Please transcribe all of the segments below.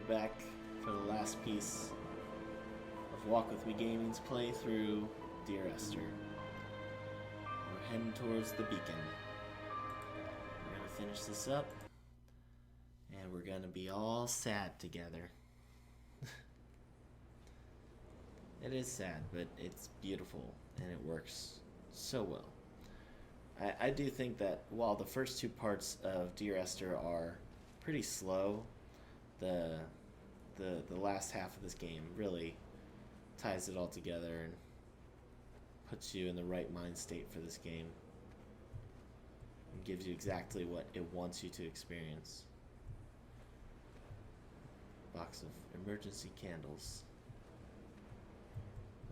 back for the last piece of Walk With Me Gaming's playthrough Dear Esther. We're heading towards the beacon. We're gonna finish this up, and we're gonna be all sad together. It is sad, but it's beautiful, and it works so well. I do think that while the first two parts of Dear Esther are pretty slow, the last half of this game really ties it all together and puts you in the right mind state for this game and gives you exactly what it wants you to experience. Box of emergency candles.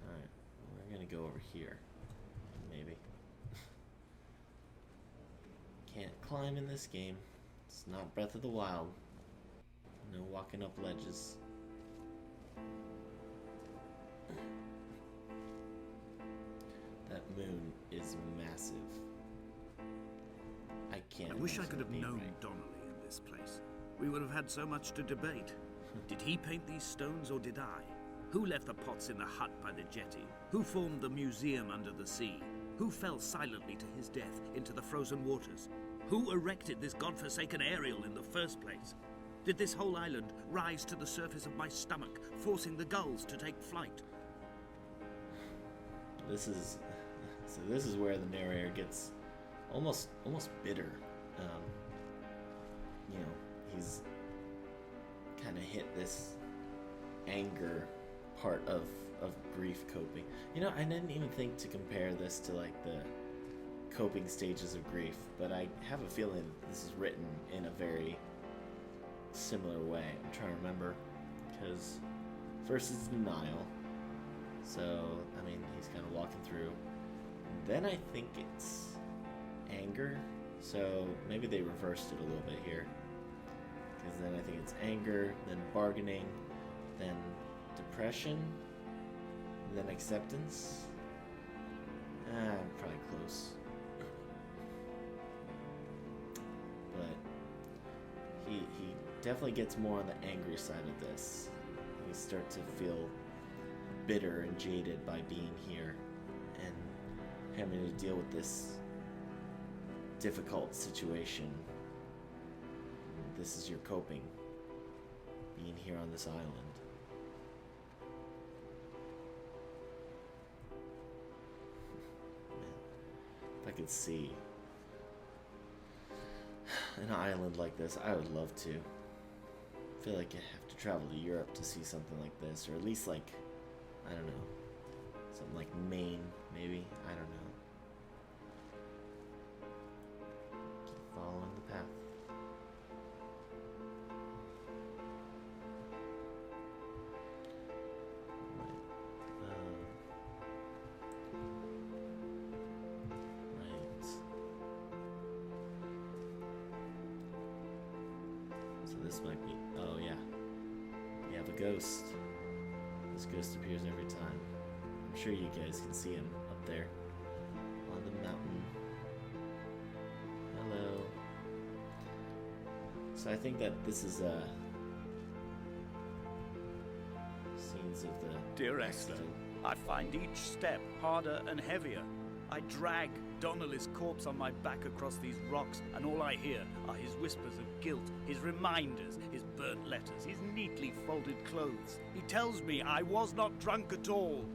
Alright, we're gonna go over here. Maybe. Can't climb in this game. It's not Breath of the Wild. No walking up ledges. That moon is massive. I can't. I wish I could have known Donnelly in this place. We would have had so much to debate. Did he paint these stones or did I? Who left the pots in the hut by the jetty? Who formed the museum under the sea? Who fell silently to his death into the frozen waters? Who erected this godforsaken aerial in the first place? Did this whole island rise to the surface of my stomach, forcing the gulls to take flight? This is where the narrator gets almost bitter. He's kind of hit this anger part of grief coping. I didn't even think to compare this to like the coping stages of grief, but I have a feeling this is written in a very similar way. I'm trying to remember, because first is denial, so he's kind of walking through, and then I think it's anger, so maybe they reversed it a little bit here, because then I think it's anger, then bargaining, then depression, and then acceptance. I'm probably close. But he definitely gets more on the angry side of this. We start to feel bitter and jaded by being here and having to deal with this difficult situation. This is your coping, being here on this island. If I could see an island like this, I would love to. I feel like I have to travel to Europe to see something like this, or at least like, I don't know, something like Maine, maybe, I don't know. Keep following the path. This might be, oh yeah, we have a ghost. This ghost appears every time. I'm sure you guys can see him up there on the mountain. Hello. So I think that this is scenes of the... Dear Esther, I find each step harder and heavier. I drag Donnelly's corpse on my back across these rocks, and all I hear are his whispers of guilt, his reminders, his burnt letters, his neatly folded clothes. He tells me I was not drunk at all.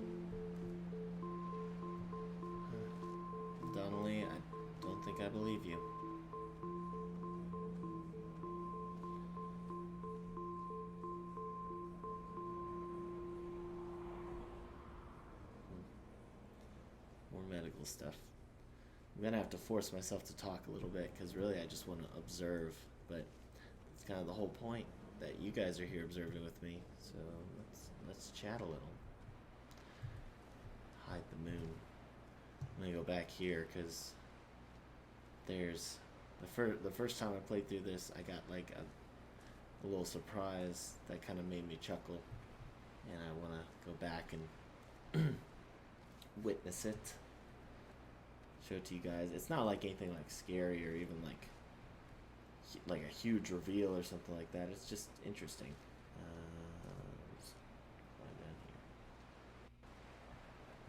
Donnelly, I don't think I believe you. More medical stuff. I'm gonna have to force myself to talk a little bit, because really I just want to observe, but it's kind of the whole point that you guys are here observing with me, so let's chat a little. Hide the moon. I'm gonna go back here, because there's the first time I played through this, I got like a little surprise that kind of made me chuckle, and I want to go back and witness it, show it to you guys. It's not like anything like scary or even like a huge reveal or something like that. It's just interesting.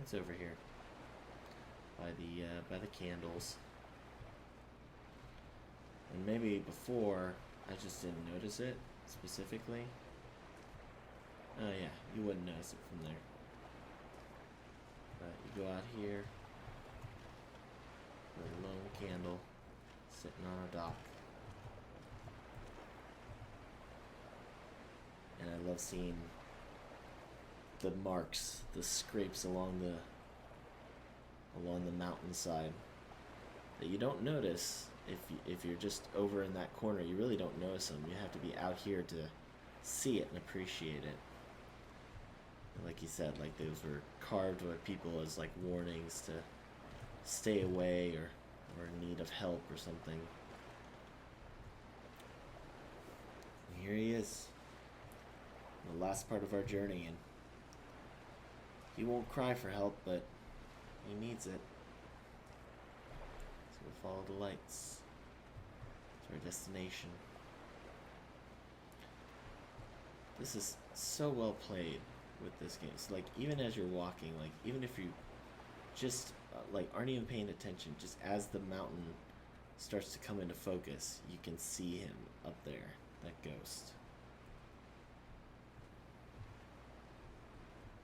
It's over here by the candles. And maybe before I just didn't notice it specifically. Oh yeah, you wouldn't notice it from there. But you go out here with a lone candle sitting on a dock. And I love seeing the marks, the scrapes along the mountainside that you don't notice if you're just over in that corner. You really don't notice them. You have to be out here to see it and appreciate it. And like you said, like those were carved by people as like warnings to stay away or in need of help or something. And here he is, the last part of our journey, and he won't cry for help, but he needs it. So we'll follow the lights to our destination. This is so well played with this game. So like even as you're walking, like even if you just like aren't even paying attention, just as the mountain starts to come into focus, you can see him up there, that ghost.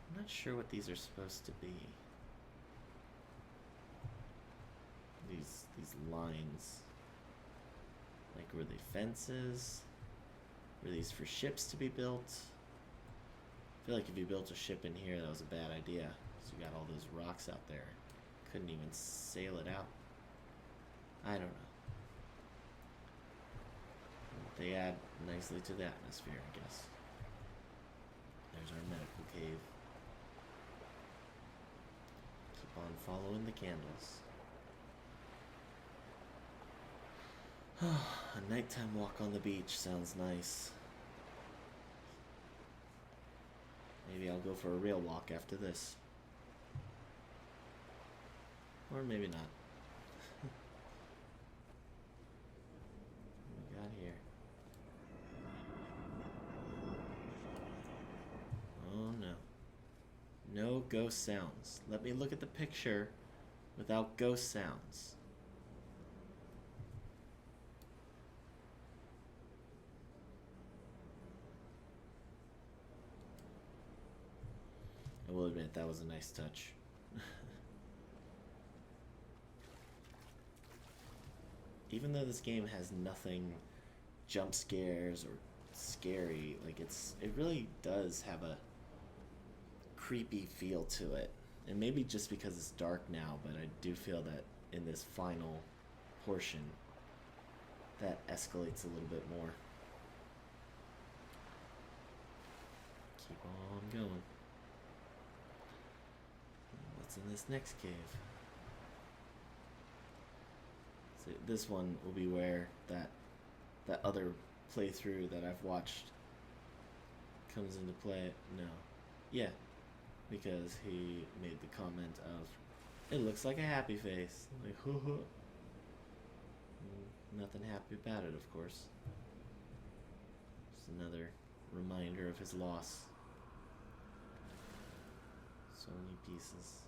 I'm not sure what these are supposed to be. These lines. Like, were they fences? Were these for ships to be built? I feel like if you built a ship in here, that was a bad idea. Because you got all those rocks out there. Couldn't even sail it out. I don't know. They add nicely to the atmosphere, I guess. There's our medical cave. Keep on following the candles. A nighttime walk on the beach sounds nice. Maybe I'll go for a real walk after this. Or maybe not. What we got here? Oh no. No ghost sounds. Let me look at the picture without ghost sounds. I will admit that was a nice touch. Even though this game has nothing jump scares or scary, like it really does have a creepy feel to it. And maybe just because it's dark now, but I do feel that in this final portion that escalates a little bit more. Keep on going. What's in this next cave? So this one will be where that other playthrough that I've watched comes into play. No. Yeah. Because he made the comment of, it looks like a happy face. Like, hoo hoo. Nothing happy about it, of course. Just another reminder of his loss. So many pieces.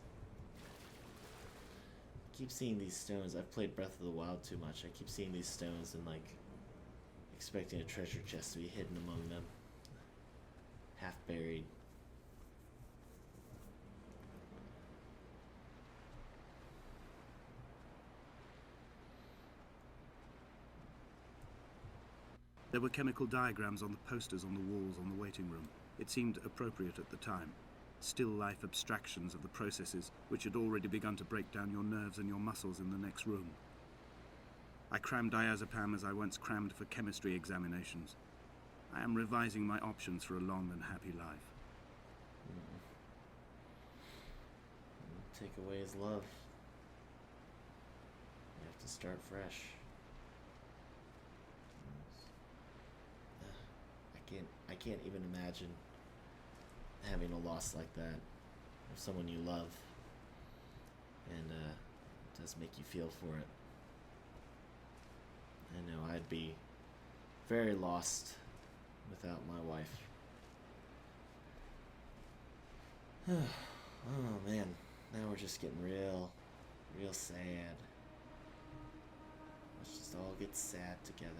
I keep seeing these stones. I've played Breath of the Wild too much. I keep seeing these stones and like expecting a treasure chest to be hidden among them. Half buried. There were chemical diagrams on the posters on the walls on the waiting room. It seemed appropriate at the time. Still life abstractions of the processes which had already begun to break down your nerves and your muscles in the next room. I crammed diazepam as I once crammed for chemistry examinations. I am revising my options for a long and happy life. Take away his love. You have to start fresh. I can't even imagine having a loss like that of someone you love, and it does make you feel for it. I know I'd be very lost without my wife. Oh man, Now we're just getting real sad. Let's just all get sad together.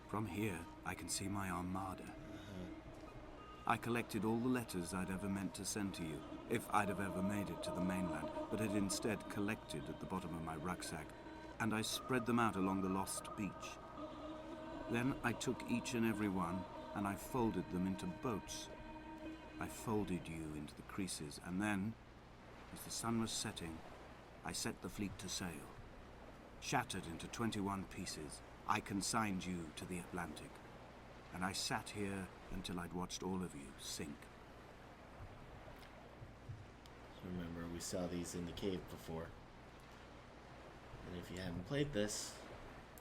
From here, I can see my armada. I collected all the letters I'd ever meant to send to you, if I'd have ever made it to the mainland, but had instead collected at the bottom of my rucksack, and I spread them out along the lost beach. Then I took each and every one, and I folded them into boats. I folded you into the creases, and then, as the sun was setting, I set the fleet to sail. Shattered into 21 pieces, I consigned you to the Atlantic, and I sat here until I'd watched all of you sink. Remember, we saw these in the cave before. And if you haven't played this,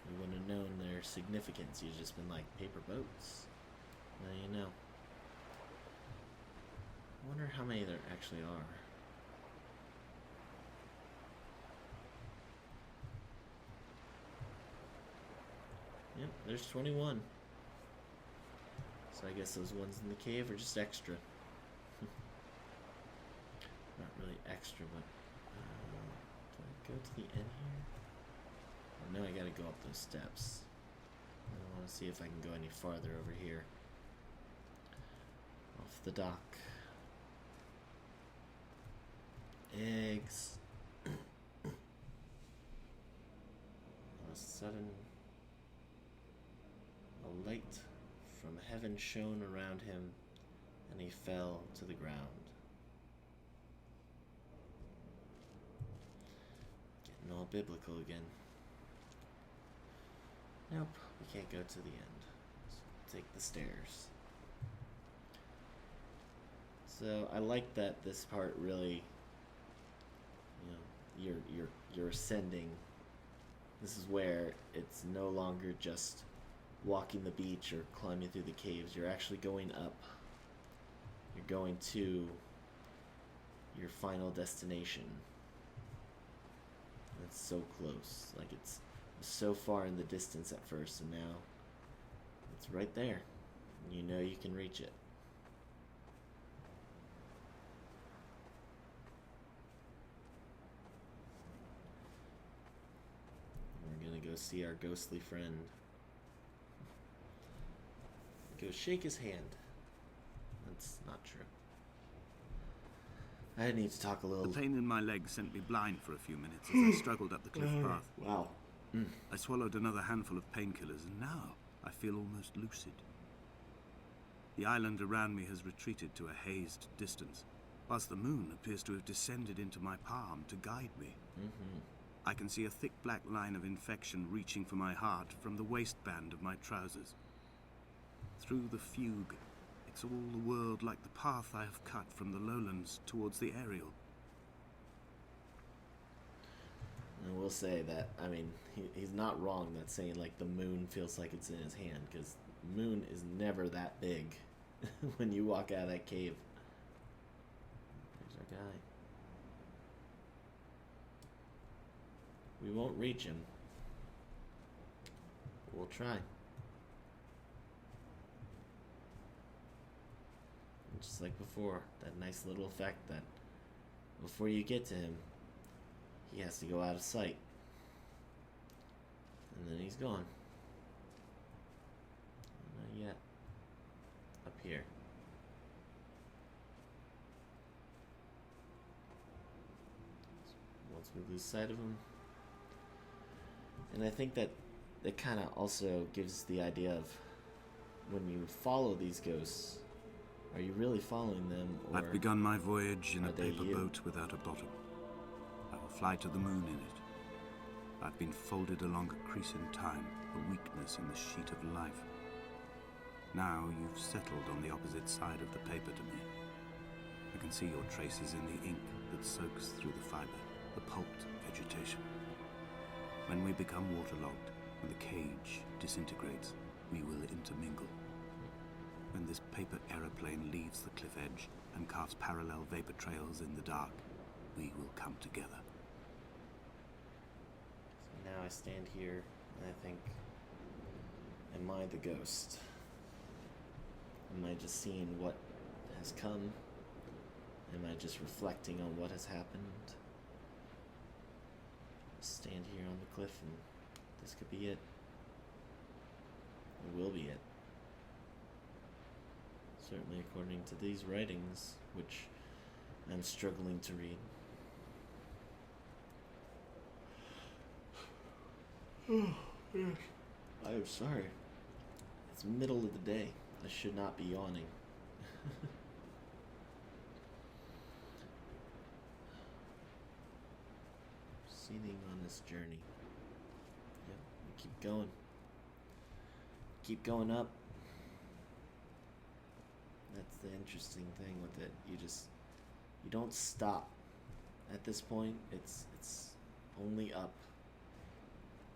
you wouldn't have known their significance. You've just been like, paper boats. Now you know. I wonder how many there actually are. Yep, there's 21. So I guess those ones in the cave are just extra. Not really extra, but do I go to the end here? Oh, no, I gotta go up those steps. I want to see if I can go any farther over here. Off the dock. Eggs. All of a sudden, a light from heaven shone around him, and he fell to the ground. Getting all biblical again. Nope, we can't go to the end. So take the stairs. So I like that this part really, you're ascending. This is where it's no longer just walking the beach or climbing through the caves. You're actually going up. You're going to your final destination. It's so close. Like it's so far in the distance at first, and now it's right there. You know you can reach it. We're gonna go see our ghostly friend. Go shake his hand. That's not true. I need to talk a little. The pain in my leg sent me blind for a few minutes as I struggled up the cliff path. Wow. I swallowed another handful of painkillers, and now I feel almost lucid. The island around me has retreated to a hazed distance, whilst the moon appears to have descended into my palm to guide me. I can see a thick black line of infection reaching for my heart from the waistband of my trousers. Through the fugue, it's all the world like the path I have cut from the lowlands towards the aerial. I will say that, I mean, he's not wrong that saying, like, the moon feels like it's in his hand, because the moon is never that big when you walk out of that cave. There's our guy. We won't reach him. We'll try. Just like before, that nice little effect that before you get to him, he has to go out of sight. And then he's gone. Not yet. Up here. Once we lose sight of him. And I think that kind of also gives the idea of when you follow these ghosts, are you really following them, or I've begun my voyage in a paper you? boat without a bottom. I will fly to the moon in it. I've been folded along a crease in time, a weakness in the sheet of life. Now you've settled on the opposite side of the paper to me. I can see your traces in the ink that soaks through the fiber, the pulped vegetation. When we become waterlogged and the cage disintegrates, we will intermingle. When this paper aeroplane leaves the cliff edge and carves parallel vapor trails in the dark, we will come together. So now I stand here and I think, am I the ghost? Am I just seeing what has come? Am I just reflecting on what has happened? Stand here on the cliff and this could be it. It will be it. Certainly according to these writings, which I'm struggling to read. I am sorry. It's middle of the day. I should not be yawning. Proceeding on this journey. Yep, we keep going. Keep going up. That's the interesting thing with it. You don't stop. At this point, it's only up.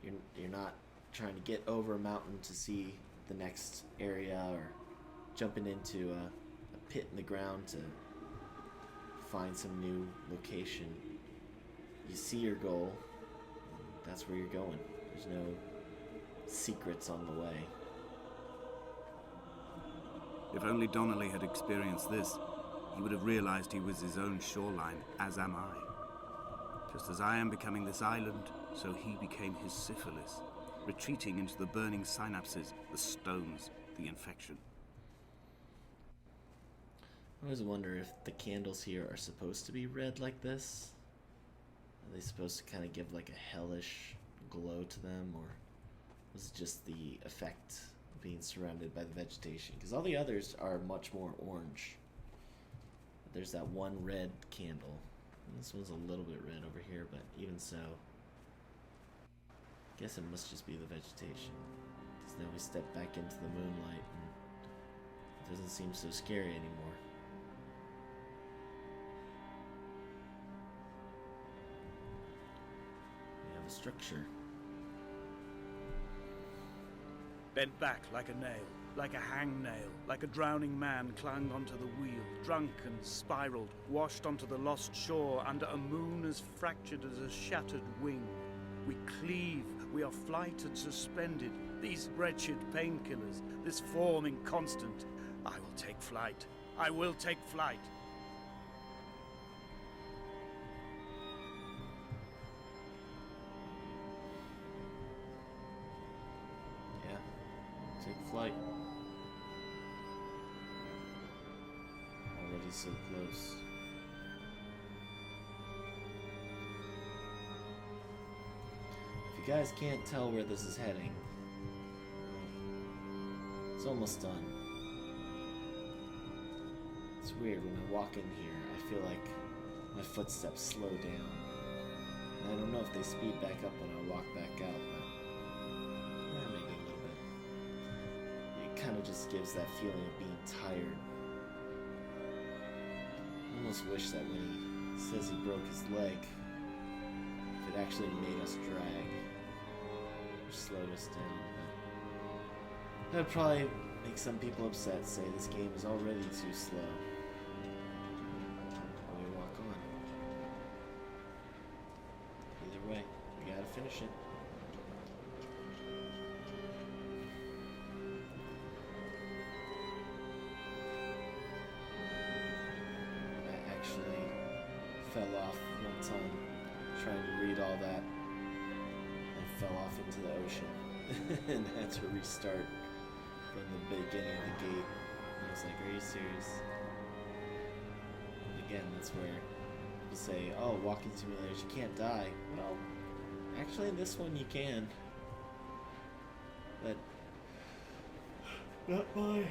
You're not trying to get over a mountain to see the next area or jumping into a pit in the ground to find some new location. You see your goal, and that's where you're going. There's no secrets on the way. If only Donnelly had experienced this, he would have realized he was his own shoreline, as am I. Just as I am becoming this island, so he became his syphilis, retreating into the burning synapses, the stones, the infection. I always wonder if the candles here are supposed to be red like this. Are they supposed to kind of give like a hellish glow to them, or was it just the effect of being surrounded by the vegetation? Because all the others are much more orange. But there's that one red candle. And this one's a little bit red over here, but even so, I guess it must just be the vegetation. Because now we step back into the moonlight and it doesn't seem so scary anymore. We have a structure. Bent back like a nail, like a hangnail, like a drowning man clung onto the wheel, drunk and spiraled, washed onto the lost shore under a moon as fractured as a shattered wing. We cleave, we are flighted, suspended, these wretched painkillers, this form inconstant. I will take flight. I will take flight. Take flight. Already so close. If you guys can't tell where this is heading, it's almost done. It's weird, when I walk in here, I feel like my footsteps slow down. And I don't know if they speed back up when I walk back out, but maybe a little bit. It kind of just gives that feeling of being tired. I almost wish that when he says he broke his leg, if it actually made us drag or slowed us down. But that'd probably make some people upset, say this game is already too slow. But we walk on. Either way, we gotta finish it. I actually fell off one time trying to read all that and fell off into the ocean and had to restart from the beginning of the gate. And I was like, are you serious? And again, that's where you say, oh, walking simulators, you can't die. Well, actually in this one you can. But not by,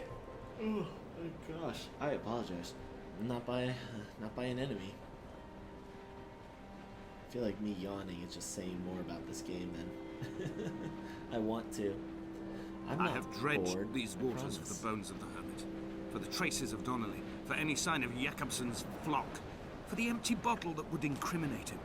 oh my gosh, I apologize. Not by an enemy. I feel like me yawning is just saying more about this game than I want to. I have dredged bored, these waters for the bones of the hermit, for the traces of Donnelly, for any sign of Jakobsen's flock, for the empty bottle that would incriminate him.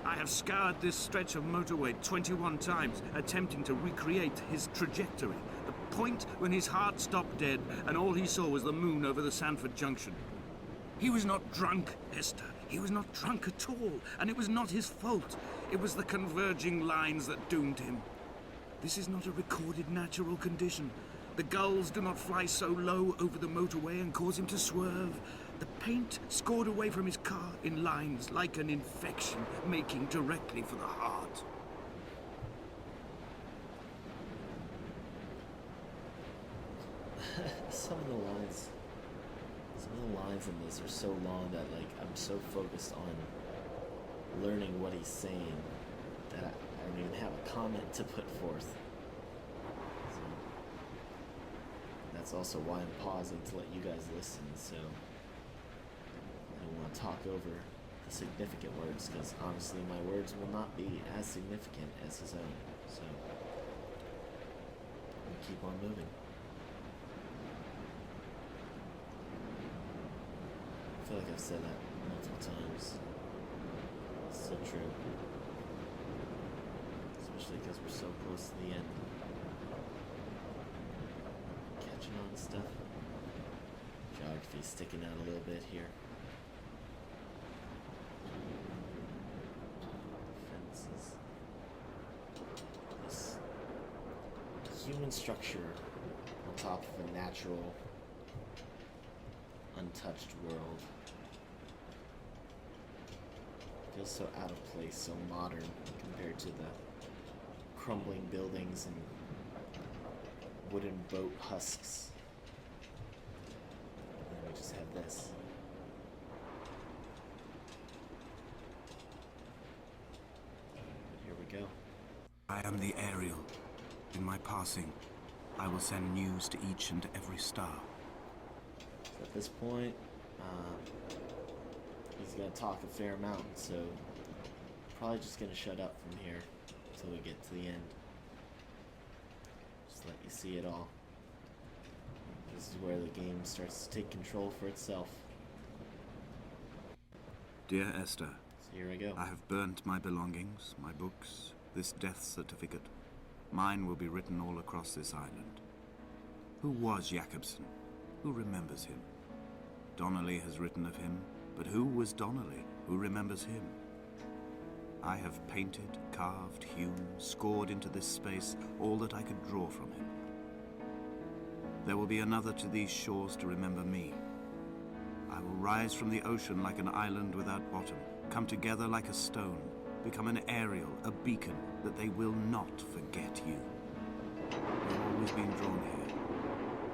I have scoured this stretch of motorway 21 times, attempting to recreate his trajectory, the point when his heart stopped dead and all he saw was the moon over the Sanford Junction. He was not drunk, Esther. He was not drunk at all, and it was not his fault. It was the converging lines that doomed him. This is not a recorded natural condition. The gulls do not fly so low over the motorway and cause him to swerve. The paint scored away from his car in lines like an infection, making directly for the heart. Some of the lines in this are so long that like I'm so focused on learning what he's saying that I don't even have a comment to put forth. So that's also why I'm pausing to let you guys listen. So I don't want to talk over the significant words because honestly my words will not be as significant as his own. So we'll keep on moving. I feel like I've said that multiple times. It's so true. Especially because we're so close to the end. Catching on to stuff. Geography's sticking out a little bit here. Fences. This human structure on top of a natural, untouched world. Feels so out of place, so modern compared to the crumbling buildings and wooden boat husks. And then we just have this. Here we go. I am the Ariel. In my passing, I will send news to each and every star. So at this point, he's going to talk a fair amount, so probably just going to shut up from here until we get to the end. Just let you see it all. This is where the game starts to take control for itself. Dear Esther, So here we go. I have burnt my belongings, my books, this death certificate. Mine will be written all across this island. Who was Jakobsen? Who remembers him? Donnelly has written of him, but who was Donnelly? Who remembers him? I have painted, carved, hewn, scored into this space all that I could draw from him. There will be another to these shores to remember me. I will rise from the ocean like an island without bottom, come together like a stone, become an Ariel, a beacon, that they will not forget you. We've always been drawn here.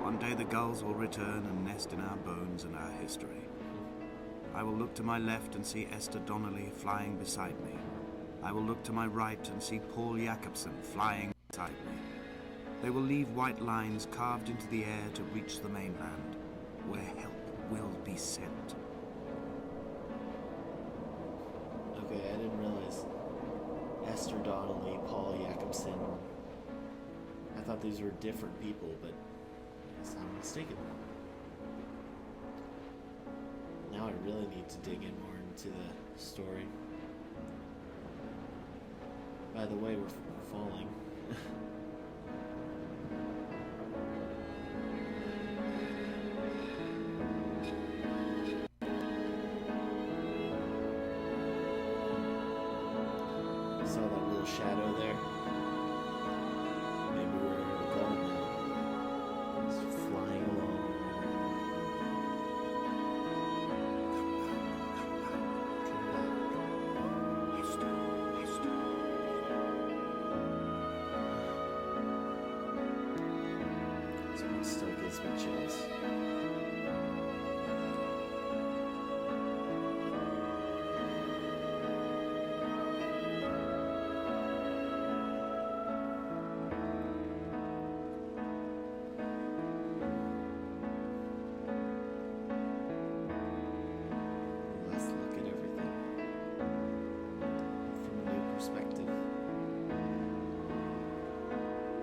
One day the gulls will return and nest in our bones and our history. I will look to my left and see Esther Donnelly flying beside me. I will look to my right and see Paul Jakobsen flying beside me. They will leave white lines carved into the air to reach the mainland, where help will be sent. Okay, I didn't realize Esther Donnelly, Paul Jakobsen. I thought these were different people, but I guess I'm mistaken. Now I really need to dig in more into the story. By the way, we're falling. Saw that little shadow there. Maybe we're going now. It's flying along. This one still gives me chills. Let's look at everything from a new perspective.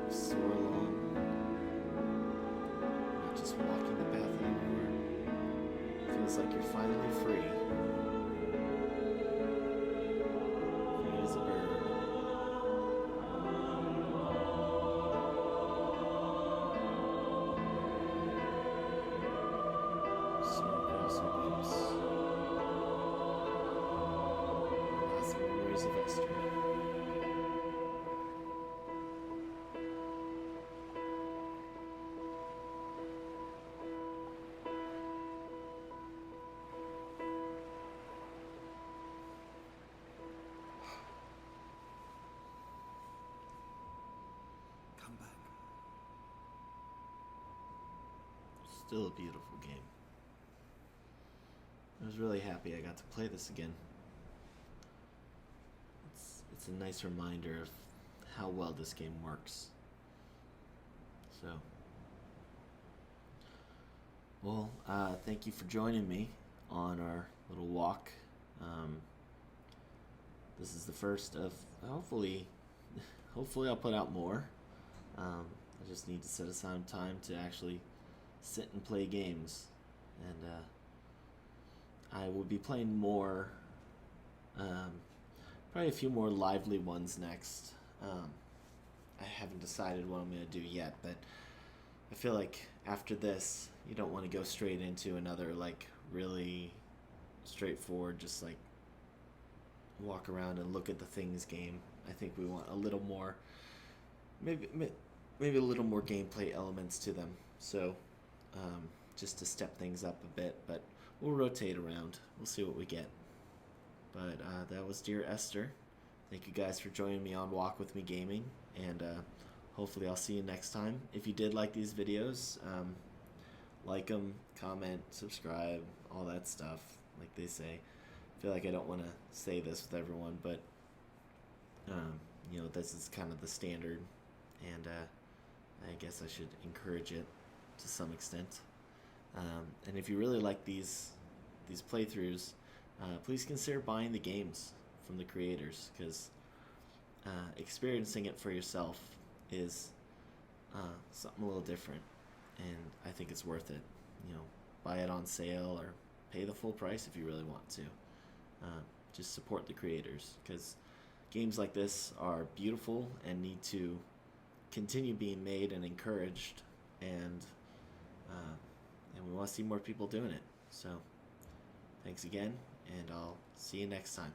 We soar along, not just walking the path anymore. Feels like you're finally free. Free as a bird. Soar across our boats. Last memories of Esther. Still a beautiful game. I was really happy I got to play this again. It's a nice reminder of how well this game works. So, well, thank you for joining me on our little walk. This is the first of hopefully I'll put out more. I just need to set aside time to actually sit and play games, and I will be playing more, probably a few more lively ones next. I haven't decided what I'm going to do yet, but I feel like after this, you don't want to go straight into another, like, really straightforward, just like walk around and look at the things game. I think we want a little more, maybe a little more gameplay elements to them. So, just to step things up a bit, but we'll rotate around. We'll see what we get. But that was Dear Esther. Thank you guys for joining me on Walk With Me Gaming, and hopefully I'll see you next time. If you did like these videos, like them, comment, subscribe, all that stuff, like they say. I feel like I don't want to say this with everyone, but this is kind of the standard, and I guess I should encourage it to some extent. And if you really like these playthroughs, please consider buying the games from the creators, because experiencing it for yourself is something a little different, and I think it's worth it. Buy it on sale or pay the full price if you really want to. Just support the creators, because games like this are beautiful and need to continue being made and encouraged, and we want to see more people doing it. So thanks again, and I'll see you next time.